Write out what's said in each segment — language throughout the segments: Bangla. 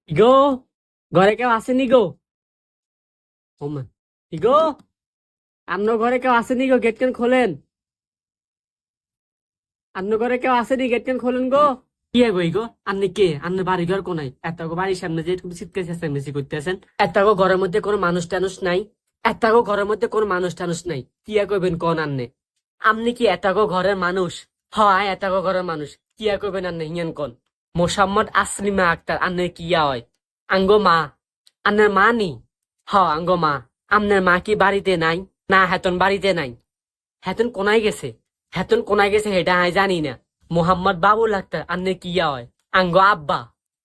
ইগো, ঘরে কেউ আসেনি গো? ওমা, ইগো, আপনার ঘরে কেউ আসেনি গো? গেট কেন খোলেন? আপনার ঘরে কেউ আসেনি? গেট কেন খোলেন গো? কি গো ইগো? আপনি কে? আপনার বাড়ি ঘর কোনায়? এত গো বাড়ির সামনে যে এরকম চিৎকার চেঁচামেচি করতেছেন? এত গো ঘরের মধ্যে কোনো মানুষ টানুষ নাই? এত গো ঘরের মধ্যে কোনো মানুষ টানুষ নাই? কি করবেন কোন আন্নে? আপনি কি এত গো ঘরের মানুষ? হয় এত গো ঘরের মানুষ। কি করবেন আন্নে হিয়ান কোন? মোসাম্মদ আসলিমা আক্তার আন্নের কিয়া হয়? আঙ্গো মা। আন্নের মা নি? আঙ্গো মা। আমনের মা কি বাড়িতে নাই? না হেতন বাড়িতে নাই। হেতন কোনায় গেছে? হেতন কোনায় গেছে হেটা আমি জানি না। মোহাম্মদ বাবুল আক্তার আন্নের কিয়া হয়? আঙ্গো আব্বা।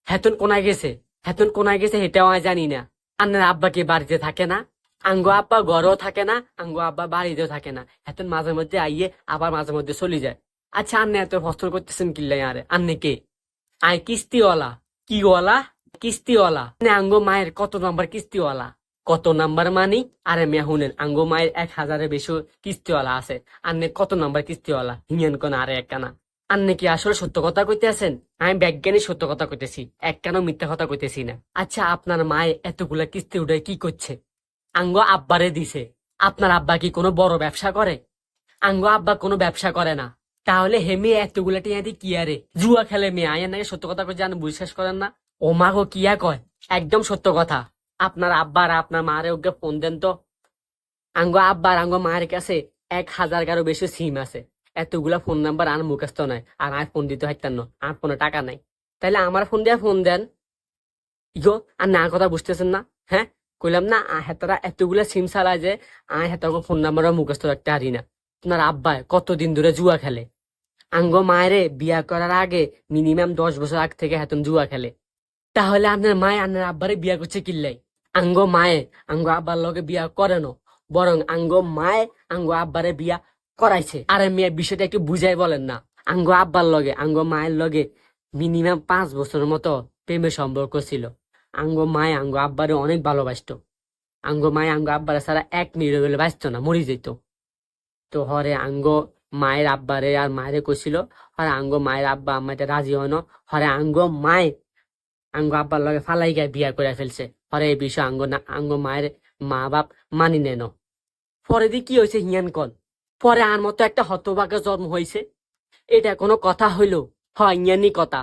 হেতন কোনায় গেছে? হেতন কোনায় গেছে হেটাও আমি জানি না। আন্নের আব্বা কি বাড়িতে থাকে না? আঙ্গো আব্বা ঘরেও থাকে না, আঙ্গো আব্বা বাড়িতেও থাকে না। হেতন মাঝে মধ্যে আইয়ে আবার মাঝে মধ্যে চলে যায়। আচ্ছা আন্নে এত হস্তর করতেছেন কিল্লাই আরে? আন্নে কে? আই কিস্তিওয়ালা। কি ওয়ালা? কিস্তিওয়ালা। আঙ্গো মায়ের কত নাম্বার কিস্তিওয়ালা? কত নাম্বার মানি? আরে মেয়ে শুনেন, আঙ্গো মায়ের 1,000-এর বেশি কিস্তিওয়ালা আছে। আন্নে কত নাম্বার কিস্তিওয়ালা হিঙ্গেন কোন আরে একখানা? আন্নে কি আসলে সত্য কথা কইতেছেন? আমি বৈজ্ঞানিক সত্য কথা কইতেছি, একখানো মিথ্যা কথা কইতেছি না। আচ্ছা আপনার মায়ে এতগুলা কিস্তি উঠে কি করছে? আঙ্গো আব্বারে দিছে। আপনার আব্বা কি কোনো বড় ব্যবসা করে? আঙ্গো আব্বা কোনো ব্যবসা করে না। তাহলে হে মেয়ে এতগুলা টিয়া দিয়ে কি আরে? জুয়া খেলে মেয়ে, আয়ের নাকি সত্য কথা কই জান বিশ্বাস করেন না? ও মা গো কিয়া কয়? একদম সত্য কথা। আপনার আব্বা আর আপনার মারে ওকে ফোন দেন তো। আঙ্গো আব্বা আর আঙ্গো মায়ের কাছে 1,000-এরও বেশি সিম আছে। এতগুলা ফোন নাম্বার আর মুখস্থ নাই, আর আর ফোন দিতে হাইতাম না, আর ফোনে টাকা নাই। তাইলে আমার ফোন দিয়ে ফোন দেন। ইগো, আর না কথা বুঝতেছেন না? হ্যাঁ, কইলাম না হেতারা এতগুলা সিম চালায় যে হেতাকে ফোন নাম্বারও মুখস্থ রাখতে পারি না। আপনার আব্বায় কতদিন ধরে জুয়া খেলে। আঙ্গো মায়েরে বিয়া করার আগে মিনিমাম 10 বছর আগ থেকে হেতন জুয়া খেলে। তাহলে আপনার মায়ে আপনার আব্বারে বিয়া করছে কিল্লাই? আঙ্গো মায়ে আঙ্গো আব্বার লগে বিয়া করে ন, বরং আঙ্গো মায়ে আঙ্গো আব্বারে বিয়া করাইছে। আরে মেয়ে বিষয়টা একটু বুঝাই বলেন না। আঙ্গো আব্বার লগে আঙ্গো মায়ের লগে মিনিমাম 5 বছরের মতো প্রেমের সম্পর্ক ছিল। আঙ্গো মায়ে আঙ্গো আব্বারে অনেক ভালোবাসতো। আঙ্গো মায়ে আঙ্গো আব্বারে ছাড়া 1 মিনিট হলে বাঁচতো না, মরি যেত। তো হরে আঙ্গো মায়ের আব্বারে আর মায়েরে কইছিল, হরে আঙ্গো মায়ের আব্বা আম্মাটা রাজি হয় না। হরে আঙ্গো মায়ে আঙ্গো আব্বার লগে ফালাই গায়ে বিয়া করে ফেলছে। পরে এই বিষয় আঙ্গো মায়ের মা বাপ মানি নেন। পরে দি কি হয়েছে হিয়ান কন? পরে আর মতো একটা হতভাগ্য জন্ম হয়েছে। এটা কোনো কথা হইল? হয় ইয়ানি কথা।